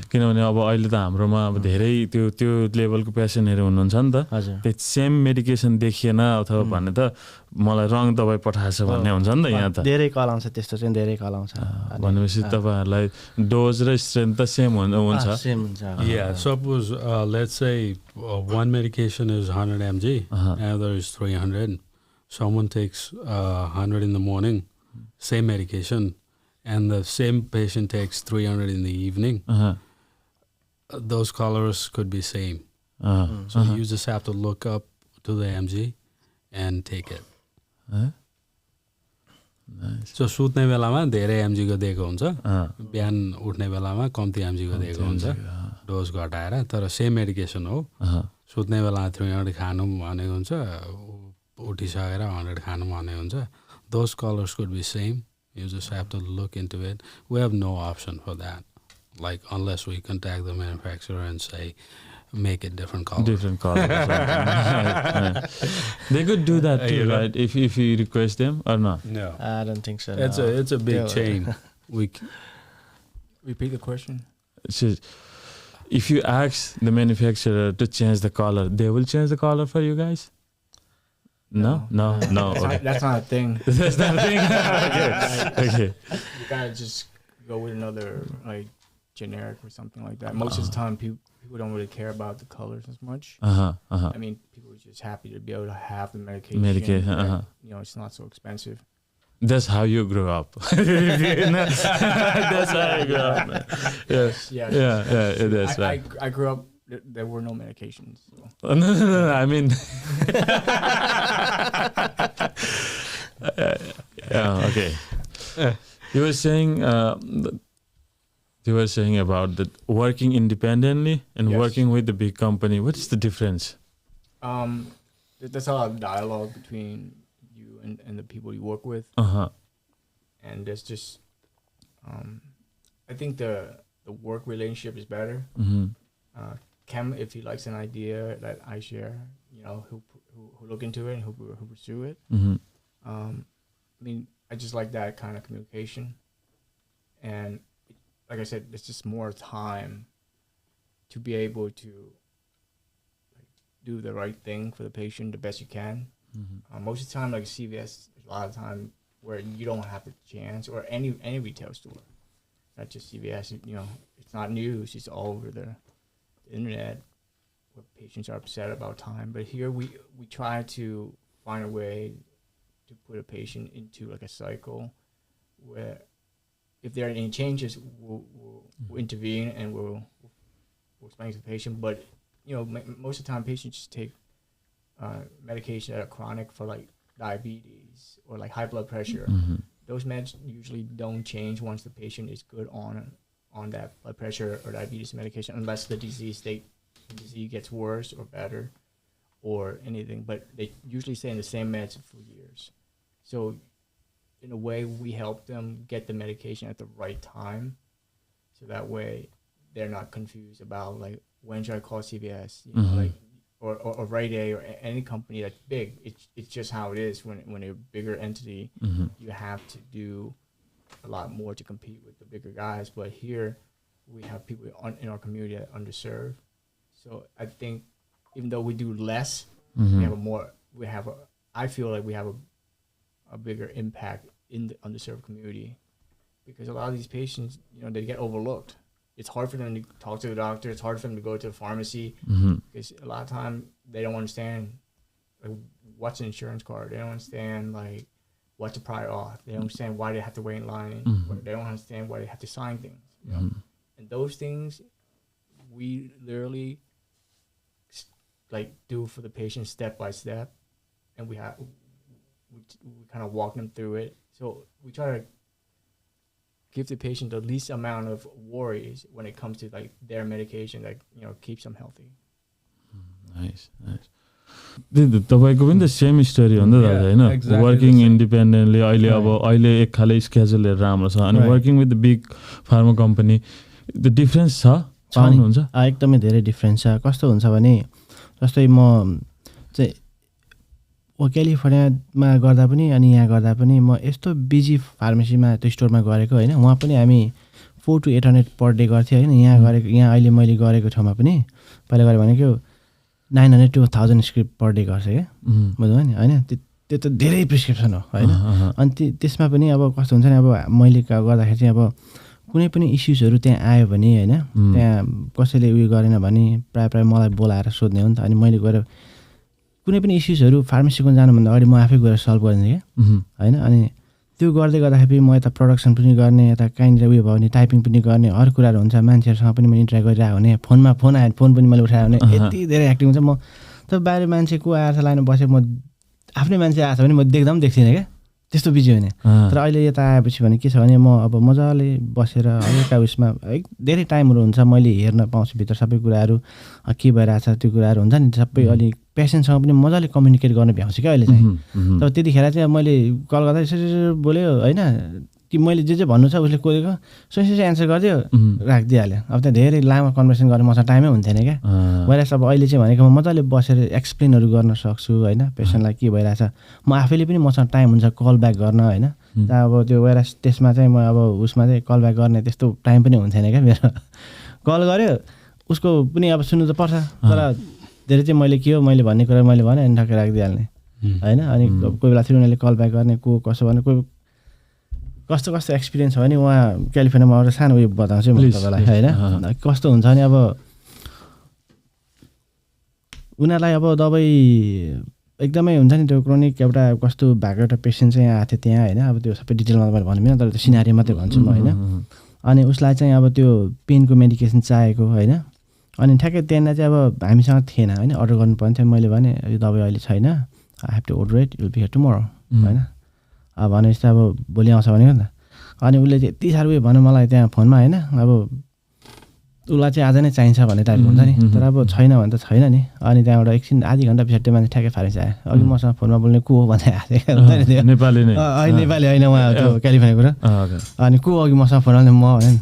किनभने अब अहिले त हाम्रोमा अब धेरै त्यो लेभलको पेसेन्टहरू हुनुहुन्छ नि त, त्यो सेम मेडिकेसन देखिएन अथवा भने त मलाई रङ दबाई पठाएछ भन्ने हुन्छ नि त। यहाँ त धेरै कल आउँछ, त्यस्तो चाहिँ धेरै कल आउँछ। भनेपछि तपाईँहरूलाई डोज र स्ट्रेन्थ त सेम हुन्छ। सेम हुन्छ। Yeah, suppose let's say one medication is 100 mg, another is 300. Someone takes 100 in the morning, same medication, and the same patient takes 300 in the evening. Those colors could be same. So you just have to look up to the mg and take it. So सुत्ने बेलामा धेरै mg को दिएको हुन्छ, बिहान उठ्ने बेलामा कम्ती mg को दिएको हुन्छ, डोज घटाएर। तर सेम मेडिकेसन हो, सुत्ने बेला 300 खानु भनेको हुन्छ, उठिसकेर 100 खानु भनेको हुन्छ। Those colors could be same. You just have to look into it. We have no option for that, like unless we contact the manufacturer and say, make it different colors. Different colors. Right. They could do that too, right? If you request them or not. No, I don't think so. It's a big chain. Repeat the question. So, if you ask the manufacturer to change the color, they will change the color for you guys? No. Okay. That's not a thing. That's not a thing. Okay. You gotta just go with another like generic or something like that. Most of the time, people don't really care about the colors as much. I mean, people are just happy to be able to have the medication. You know, it's not so expensive. That's how you grew up. That's how you grew up, man. Yes. Yeah. That's right. I grew up. There were no medications. So. No. I mean, okay. You were saying about the working independently and working with the big company. What is the difference? There's a lot of dialogue between you and the people you work with. And there's just, I think the work relationship is better. Khem, if he likes an idea that I share, you know, who look into it and who pursue it. I mean, I just like that kind of communication. And like I said, it's just more time to be able to do the right thing for the patient the best you can. Most of the time, like CVS, there's a lot of time where you don't have the chance, or any retail store, not just CVS. You know, it's not news; it's all over the internet, where patients are upset about time. But here we try to find a way to put a patient into like a cycle where if there are any changes, we'll intervene and we'll explain to the patient. But you know, most of the time patients just take medication that are chronic for like diabetes or like high blood pressure. Those meds usually don't change once the patient is good on that blood pressure or diabetes medication, unless the disease gets worse or better or anything. But they usually stay in the same meds for years. So in a way, we help them get the medication at the right time, so that way they're not confused about like, when should I call CVS, you know, like or Rite Aid or any company that's big. It's just how it is. When you're a bigger entity, you have to do a lot more to compete with the bigger guys. But here we have people in our community that are underserved. So I think even though we do less, I feel like we have a bigger impact in the underserved community, because a lot of these patients, you know, they get overlooked. It's hard for them to talk to the doctor. It's hard for them to go to the pharmacy, because a lot of time they don't understand like, what's an insurance card. They don't understand like what's a prior auth. They don't understand why they have to wait in line. They don't understand why they have to sign things. You know? And those things we literally like do for the patient step by step, and we kind of walk them through it. So we try to give the patient the least amount of worries when it comes to like their medication that, you know, keeps them healthy. Nice. तपाईँको पनि त same story हो नि त दादा, होइन? Working independently अहिले एक खाले स्केजुल हेरेर राम्रो छ, अनि working with the big pharma company the difference छ पाउनुहुन्छ? एकदमै धेरै डिफ्रेन्स छ। कस्तो हुन्छ भने जस्तै म चाहिँ क्यालिफोर्नियामा गर्दा पनि अनि यहाँ गर्दा पनि म यस्तो बिजी फार्मेसीमा त्यो स्टोरमा गरेको होइन, वहाँ पनि हामी 400 to 800 पर डे गर्थ्यो होइन। यहाँ अहिले मैले गरेको ठाउँमा पनि पहिला गरेँ भनेको 900 to 1000 स्क्रिप्ट पर डे गर्छ क्या, बुझ्नुभयो नि होइन। त्यो त धेरै प्रिस्क्रिप्सन हो होइन। अनि त्यसमा पनि अब कस्तो हुन्छ नि, अब मैले गर्दाखेरि चाहिँ अब कुनै पनि इस्युजहरू त्यहाँ आयो भने होइन, त्यहाँ कसैले उयो गरेन भने प्रायः मलाई बोलाएर सोध्ने हो नि त। अनि मैले गएर कुनै पनि इस्युजहरू फार्मेसीको जानुभन्दा अगाडि म आफै गएर सल्भ गरिदिन्थेँ क्या होइन। अनि त्यो गर्दै गर्दाखेरि म यता प्रडक्सन पनि गर्ने, यता कहीँनिर उयो भयो भने टाइपिङ पनि गर्ने, हर कुराहरू हुन्छ। मान्छेहरूसँग पनि मैले इन्टरेक्ट गरिरहेको हुने, फोन आयो फोन पनि मैले उठाएर हुने, यति धेरै एक्टिभ हुन्छ। म त बाहिर मान्छे को आएर लाइन बसेँ, म आफ्नै मान्छे आएछ भने म देख्दा पनि देख्थिनँ क्या, त्यस्तो बिजी हुने। तर अहिले यता आएपछि भने के छ भने म अब मजाले बसेर हल्का उयसमा धेरै टाइमहरू हुन्छ, मैले हेर्न पाउँछु भित्र सबै कुराहरू के भइरहेछ त्यो कुराहरू हुन्छ नि, सबै अलिक पेसेन्टसँग पनि मजाले कम्युनिकेट गर्न भ्याउँछु क्या अहिले चाहिँ। तर त्यतिखेर चाहिँ मैले कल गर्दा यसरी बोल्यो होइन, कि मैले जे भन्नु छ उसले कोरेको सोही एन्सर गरिदियो, राखिदिइहाल्यो। अब त्यहाँ धेरै लामो कन्भर्सेसन गर्ने मसँग टाइमै हुन्थेन क्या। भइरहेछ अब अहिले चाहिँ भनेको म मजाले बसेर एक्सप्लेनहरू गर्न सक्छु होइन, पेसेन्टलाई के भइरहेछ। म आफैले पनि मसँग टाइम हुन्छ कल ब्याक गर्न होइन। अब त्यो भइरहेछ त्यसमा चाहिँ म अब उसमा चाहिँ कल ब्याक गर्ने त्यस्तो टाइम पनि हुन्थेन क्या मेरो। कल गऱ्यो उसको पनि अब सुन्नु त पर्छ, तर धेरै चाहिँ मैले के हो मैले भन्ने कुरा मैले भने अनि ठक्कै राखिदिइहाल्ने होइन। अनि कोही बेला फेरि उनीहरूले कल ब्याक गर्ने को कसो भने कोही कस्तो एक्सपिरियन्स छ भने उहाँ क्यालिफोर्नियामा एउटा सानो उयो बताउँछु म तपाईँलाई होइन। कस्तो हुन्छ भने अब उनीहरूलाई अब दबाई एकदमै हुन्छ नि, त्यो क्रोनिक एउटा कस्तो भएको एउटा पेसेन्ट चाहिँ आएको थियो त्यहाँ होइन। अब त्यो सबै डिटेलमा तपाईँले भन्नु तर त्यो सिनारी मात्रै भन्छु म होइन। अनि उसलाई चाहिँ अब त्यो पेनको मेडिकेसन चाहिएको होइन। अनि ठ्याक्कै त्यहाँनिर चाहिँ अब हामीसँग थिएन होइन, अर्डर गर्नु पर्ने थियो। मैले भने यो दबाई अहिले छैन, I have to order it, will be here tomorrow होइन। अब भनेपछि अब भोलि आउँछ भनेको नि त। अनि उसले चाहिँ यति साह्रो उयो भन्यो मलाई त्यहाँ फोनमा होइन, अब उसलाई चाहिँ आज नै चाहिन्छ भन्ने टाइपको हुन्छ नि। तर अब छैन भने त छैन नि। अनि त्यहाँबाट एकछिन आधी घन्टा पछाडि त्यो मान्छे ठ्याक्कै फार्मेसी आयो। अघि मसँग फोनमा बोल्ने को हो भन्दै आएको थियो, नेपाली नै नेपाली होइन उहाँ त्यो क्यालिफोर्नियाको। अनि को अघि मसँग फोनमा म होइन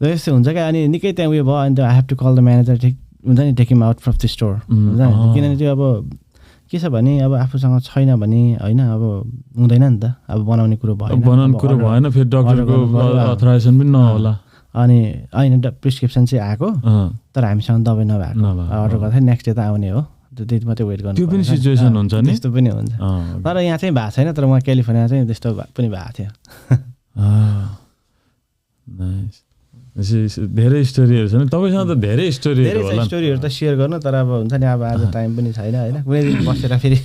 यस्तो हुन्छ क्या। अनि निकै त्यहाँ उयो भयो। अनि त्यो I have to call the manager, ठिक हुन्छ नि, take him out from the store हुन्छ नि। किनभने त्यो अब के छ भने अब आफूसँग छैन भने होइन अब हुँदैन नि त, अब बनाउने कुरो भएन फेरि डक्टरको अथराइजेसन पनि नहोला। अनि होइन प्रिस्क्रिप्सन चाहिँ आएको तर हामीसँग दबाई नभएको, अर्डर गर्दाखेरि नेक्स्ट डे त आउने हो, त्यति मात्रै वेट गर्नु। त्यो पनि सिचुएसन हुन्छ नि, त्यस्तो पनि हुन्छ। तर यहाँ चाहिँ भएको छैन, तर उहाँ क्यालिफोर्निया चाहिँ त्यस्तो पनि भएको थियो। धेरै स्टोरीहरू छ नि तपाईँसँग त, धेरै स्टोरीहरू होला। स्टोरीहरू त सेयर गर्नु, तर अब हुन्छ नि अब आज टाइम पनि छैन होइन। कुनै दिन बसेर फेरि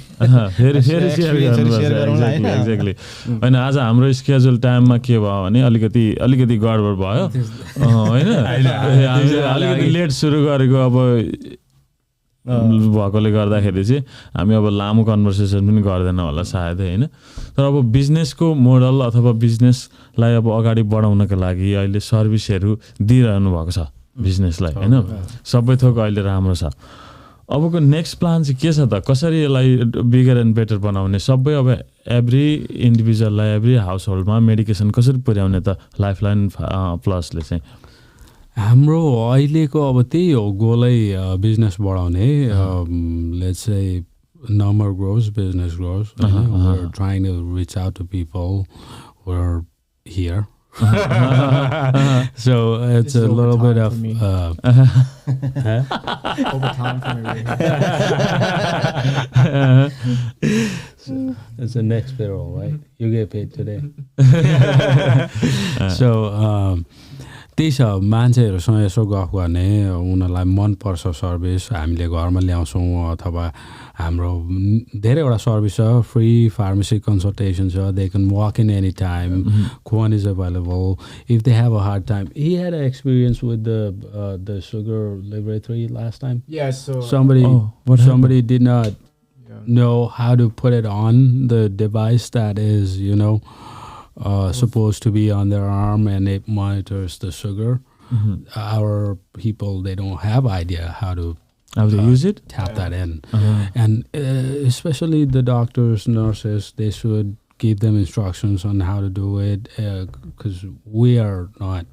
सेयर गर्नु एक्ज्याक्टली होइन। आज हाम्रो स्केड्युल टाइममा के भयो भने अलिकति गडबड भयो होइन। अलिकति लेट सुरु गरेको अब भएकोले गर्दाखेरि चाहिँ हामी अब लामो कन्भर्सेसन पनि गर्दैन होला सायद होइन। तर अब बिजनेसको मोडल अथवा बिजनेसलाई अब अगाडि बढाउनको लागि अहिले सर्भिसहरू दिइरहनु भएको छ बिजनेसलाई होइन। सबै थोक अहिले राम्रो छ। अबको नेक्स्ट प्लान चाहिँ के छ त, कसरी यसलाई बिगर एन्ड बेटर बनाउने? सबै अब एभ्री इन्डिभिजुअललाई एभ्री हाउस होल्डमा मेडिकेसन कसरी पुर्याउने त लाइफलाइन प्लसले चाहिँ? हाम्रो अहिलेको अब त्यही हो गोलै, बिजनेस बढाउने। Let's say number grows, business grows. We're trying to reach out to people who are here. So it's a little bit of overtime for me. It's the next payroll, right? You get paid today. So त्यही छ, मान्छेहरूसँग यसो गफ गर्ने, उनीहरूलाई मनपर्छ service, हामीले घरमा ल्याउँछौँ अथवा हाम्रो धेरैवटा सर्भिस छ। फ्री फार्मेसी कन्सल्टेसन छ, दे क्यान वक in any time, Quan is available if they have a hard time. He had an experience with the sugar laboratory last time. Yeah, so somebody did not know how to put it on the device that is, supposed to be on their arm, and it monitors the sugar. Our people, they don't have idea how to use it, tap that in. And especially the doctors, nurses, they should give them instructions on how to do it, because we are not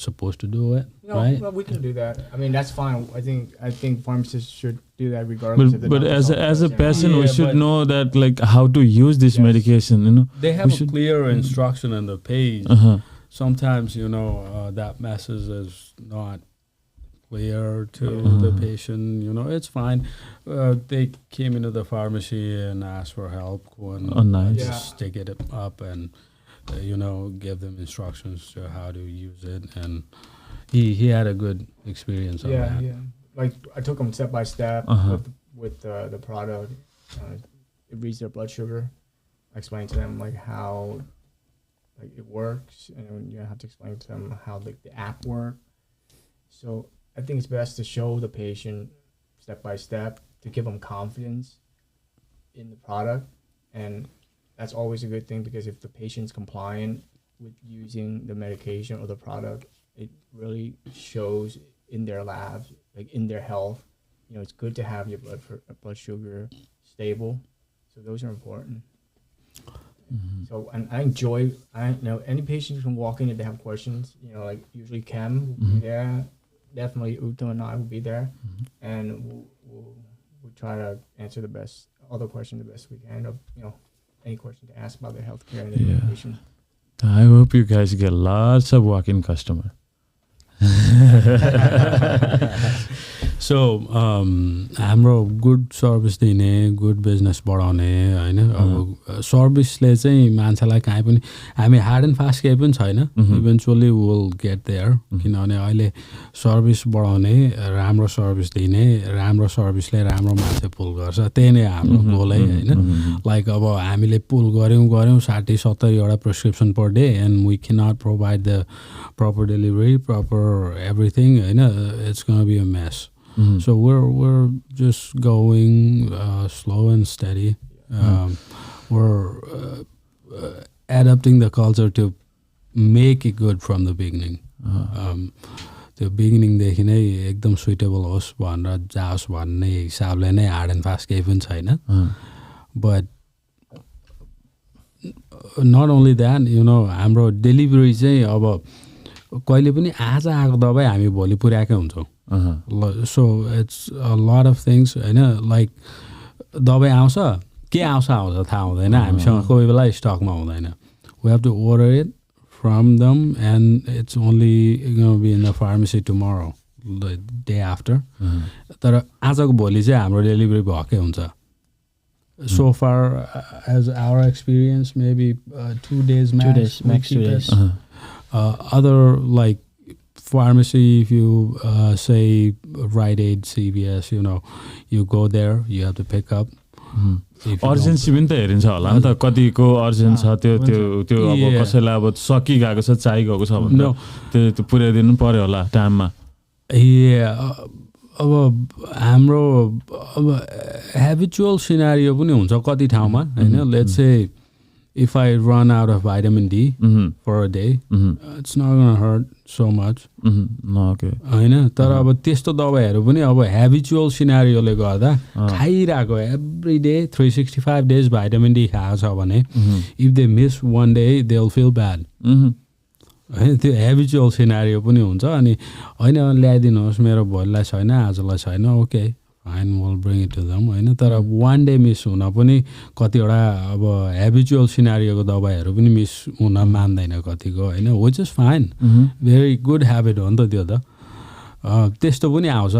supposed to do it, No, right? well, we can do that. I mean, that's fine. I think pharmacists should do that regardless of the But doctor's as a office, patient, we Yeah, should but- know that like how to use this Yes. medication. You know. They have We a should- clear instruction on the page. Uh-huh. Sometimes, that message is not clear to the patient. It's fine. They came into the pharmacy and asked for help. Quan Oh, nice. just take it up and, give them instructions to how to use it. And he had a good experience on that. Yeah. Like I took them step by step with the product. It reads their blood sugar. I explained to them like how like it works, and you have to explain to them how like the app works. So I think it's best to show the patient step by step to give them confidence in the product, and that's always a good thing because if the patient's compliant with using the medication or the product, it really shows in their labs, like in their health. It's good to have your blood sugar stable, so those are important. So, and I enjoy, any patients can walk in if they have questions, like usually Khem will be there, definitely Uttam and I will be there, and we'll try to answer all the questions the best we can of, any question to ask about their healthcare and their medication. I hope you guys get lots of walk-in customer. So, हाम्रो good service दिने good business बढाउने होइन अब सर्भिसले चाहिँ मान्छेलाई काहीँ पनि हामी हार्ड एन्ड फास्ट केही पनि छैन इभेन्चुअली विल गेट देयर किनभने अहिले सर्भिस बढाउने राम्रो सर्भिस दिने राम्रो सर्भिसले राम्रो मान्छे पुल गर्छ त्यही नै हाम्रो गोलै होइन लाइक अब हामीले पुल गऱ्यौँ 60-70 prescription per day and we can not provide the proper delivery, proper everything, it's gonna be a mess. So we're just going slow and steady. We're adapting the culture to make it good from the beginning. The beginning देखि नै एकदम suitable होस् भनेर जाओस् भन्ने हिसाबले नै hard end fast केही पनि छैन. But not only that, हाम्रो डेलिभरी चाहिँ अब कहिले पनि आज आएको दबाई हामी भोलि पुर्याएकै हुन्छौँ. So it's a lot of things होइन लाइक दबाई आउँछ के आउँछ थाहा हुँदैन हामीसँग कोही बेला स्टकमा हुँदैन. We have to order it from them and it's only going to be in the pharmacy tomorrow, the day after. तर आजको भोलि चाहिँ हाम्रो डेलिभरी भएकै हुन्छ. So far, as our experience, maybe 2 days max. 2 days, max 2 days. Other like pharmacy, if you say Rite Aid, CVS, you go there, you have to pick up. Urgency पनि त हेरिन्छ होला नि त कतिको अर्जेन्ट छ त्यो अब कसैलाई अब सकिगएको छ चाहिगएको छ भने त्यो पुर्याइदिनु पर्यो होला टाइममा. अब हाम्रो अब हेबिचुअल सिनारियो पनि हुन्छ कति ठाउँमा होइन. Let's say if I run out of vitamin D for a day, it's not going to hurt so much. होइन तर अब त्यस्तो दबाईहरू पनि अब हेबिचुअल सिनारियोले गर्दा खाइरहेको every day 365 days vitamin D खाएको छ भने if they miss one day they'll feel bad. होइन त्यो हेबिचुअल सिनारियो पनि हुन्छ. अनि होइन ल्याइदिनुहोस् मेरो भोलिलाई छैन आजलाई छैन okay fine will bring it to them होइन. तर वान डे मिस हुन पनि कतिवटा अब हेबिचुअल सिनारियोको दबाईहरू पनि मिस हुन मान्दैन कतिको होइन. Which is fine, very good habit हो नि त त्यो त. त्यस्तो पनि आउँछ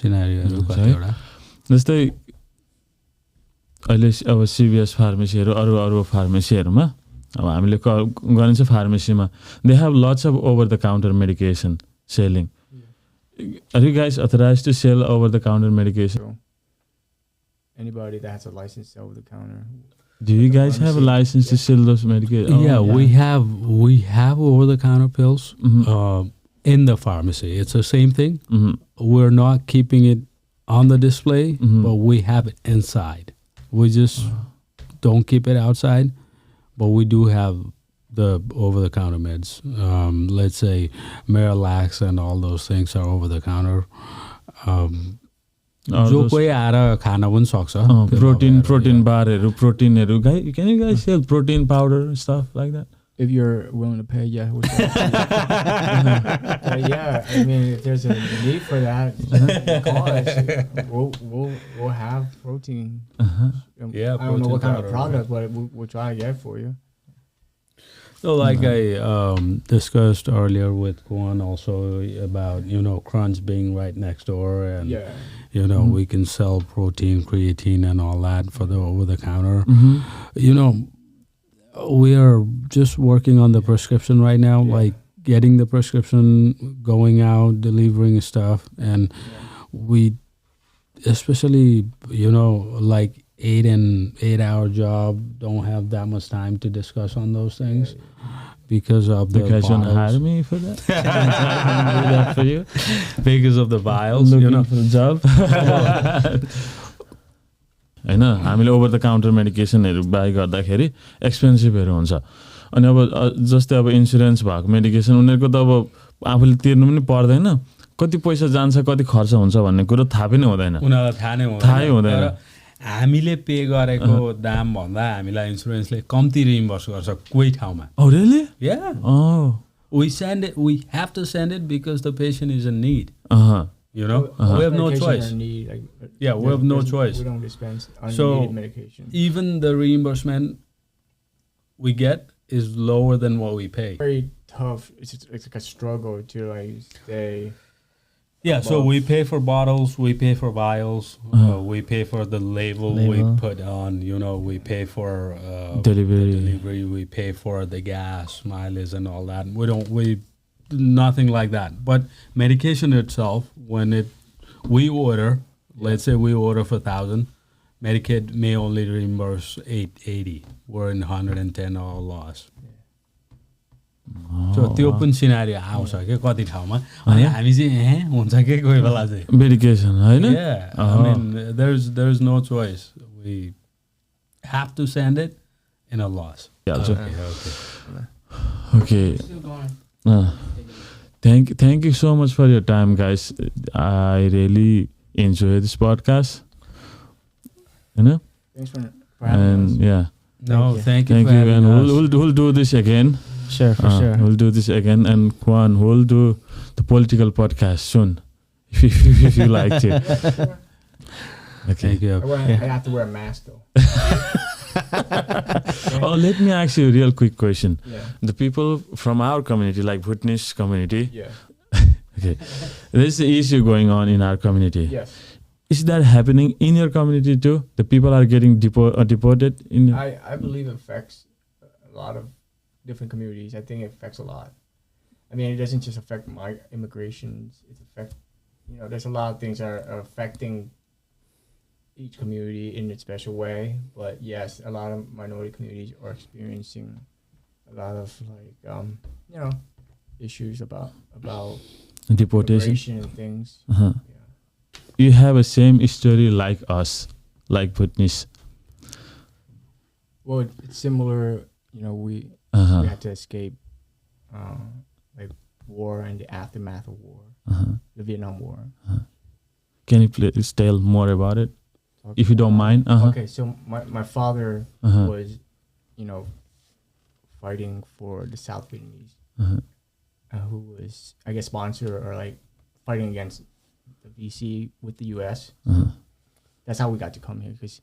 सिनारियोहरू कतिवटा. जस्तै अहिले अब सिभिएस फार्मेसीहरू अरू फार्मेसीहरूमा अब हामीले गरिन्छ फार्मेसीमा they have lots of over the counter medication selling. Are you guys authorized to sell over the counter medication? Anybody that has a license to sell over the counter. Do you guys have a license to sell those medications? Yeah, we have over the counter pills in the pharmacy. It's the same thing. We're not keeping it on the display, but we have it inside. We just don't keep it outside, but we do have the over-the-counter meds. Let's say Miralax and all those things are over-the-counter. जो कोही आएर खान पनि सक्छ. Protein barहरू, proteinहरू. Can you guys sell protein powder and stuff like that? If you're willing to pay, yeah. But yeah, I mean, if there's a need for that, we'll have protein. Yeah, I don't know what kind of product, but we'll try to get for you. So like I discussed earlier with Quan also about, Crunch being right next door and, we can sell protein, creatine and all that for the over-the-counter. We are just working on the prescription right now, like getting the prescription, going out, delivering stuff. And we, especially, like 8-hour job, don't have that much time to discuss on those things because of the You guys want to vials. hire me for that? I can do that for you. Because of the vials, Looking for a job. होइन हामीले over the counter मेडिकेसनहरू by गर्दाखेरि एक्सपेन्सिभहरू हुन्छ अनि अब जस्तै अब insurance भएको medication उनीहरूको त अब आफूले तिर्नु पनि पर्दैन कति पैसा जान्छ कति खर्च हुन्छ भन्ने कुरो थाहा पनि हुँदैन उनीहरूलाई थाहै हुँदैन हामीले पे गरेको दाम भन्दा हामीलाई इन्सुरेन्सले कम्ती रिइम्बर्स गर्छ कोही ठाउँमा Oh really? Oh. We have to send it because the patient is in need. Uh-huh. We have no choice. We have no choice. We don't dispense unneeded So medication. even the reimbursement we get is lower than what we pay. Very tough. It's like a struggle to like stay. So we pay for bottles, we pay for vials, we pay for the label we put on, we pay for Delivery. we pay for the gas, mileage and all that. We nothing like that. But medication itself, when we order, let's say we order for 1,000, Medicaid may only reimburse $880. We're in $110 loss. So त्यो पनि scenario आउँछ के कति ठाउँमा अनि हामी चाहिँ हुन्छ के कोही बेला चाहिँ मेडिकेसन हैन I mean there's no choice. We have to send it in a loss. Okay. Thank you so much for your time, guys. I really enjoy this podcast. Thanks for having us. Yeah. No, thank you. Thank you, and we'll do this again. Sure, for sure. We'll do this again, and Quan, we'll do the political podcast soon, if you like to. Okay. Thank you. I have to wear a mask though. Oh, let me ask you a real quick question. Yeah. The people from our community, like Bhutanese community, okay, there's an issue going on in our community. Yes. Is that happening in your community too? The people are getting deported in. I believe it affects a lot of different communities. I think it affects a lot. I mean, it doesn't just affect my immigrations. It affects, there's a lot of things that are affecting each community in its special way. But yes, a lot of minority communities are experiencing a lot of issues about Deportation immigration and things. You have a same story like us, like Bhutanese. Well, it's similar. We had to escape like war and the aftermath of war, the Vietnam War. Can you please tell more about it, if you don't mind? Okay, so my father was, fighting for the South Vietnamese, who was, I guess, sponsor or like fighting against the VC with the U.S. That's how we got to come here because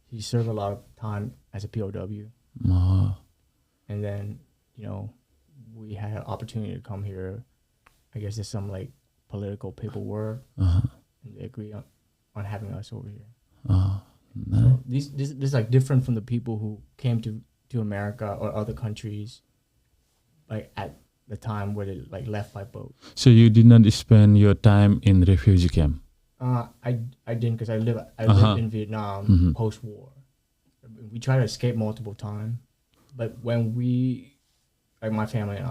he served a lot of time as a POW. And then, we had an opportunity to come here. I guess there's some like political paperwork, and they agree on having us over here. Nice. So this is like different from the people who came to America or other countries, like at the time where they like left by boat. So you did not spend your time in refugee camp? I didn't because I lived in Vietnam post-war. We tried to escape multiple times, but when we, like my family and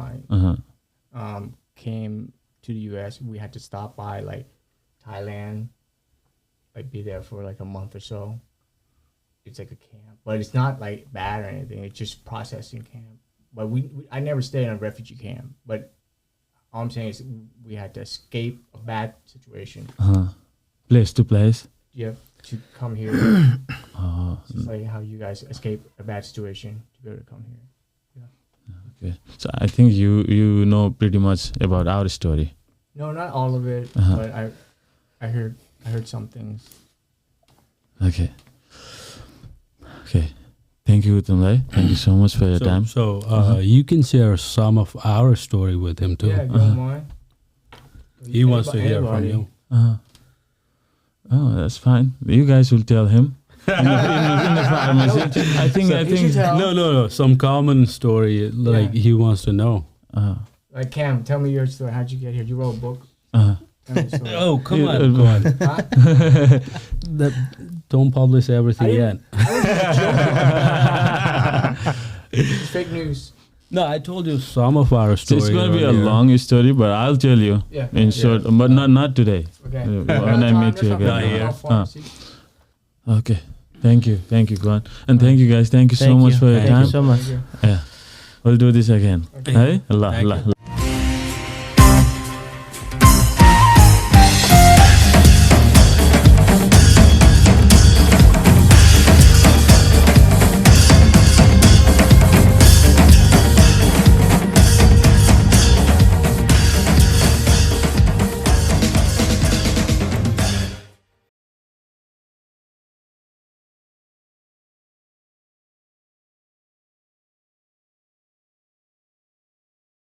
I, came to the U.S., we had to stop by like Thailand, like be there for like a month or so. It's like a camp, but it's not like bad or anything. It's just processing camp. But I never stayed in a refugee camp. But all I'm saying is we had to escape a bad situation. Place to place. Yeah, to come here. It's just like how you guys escape a bad situation to be able to come here. Yeah. Okay. So I think you know pretty much about our story. No, not all of it, but I heard some things. Okay. Thank you, Uttam Lai. Thank you so much for your time. So you can share some of our story with him too. Yeah, go on. He wants to hear from you. Oh, that's fine. You guys will tell him in the pharmacy. I think. No. Some common story he wants to know. Like Khem, tell me your story. How'd you get here? You wrote a book. Tell me the story. Oh, come on, Quan. Don't publish everything yet. It's fake news. No, I told you some of our story. So it's going to be a long story, but I'll tell you in short. But not today. Okay. When I meet you again. Not here. Okay. Thank you, Quan, and thank you guys. Thank you so much for your time. Thank you so much. Yeah, we'll do this again. Okay. Hey, Allah.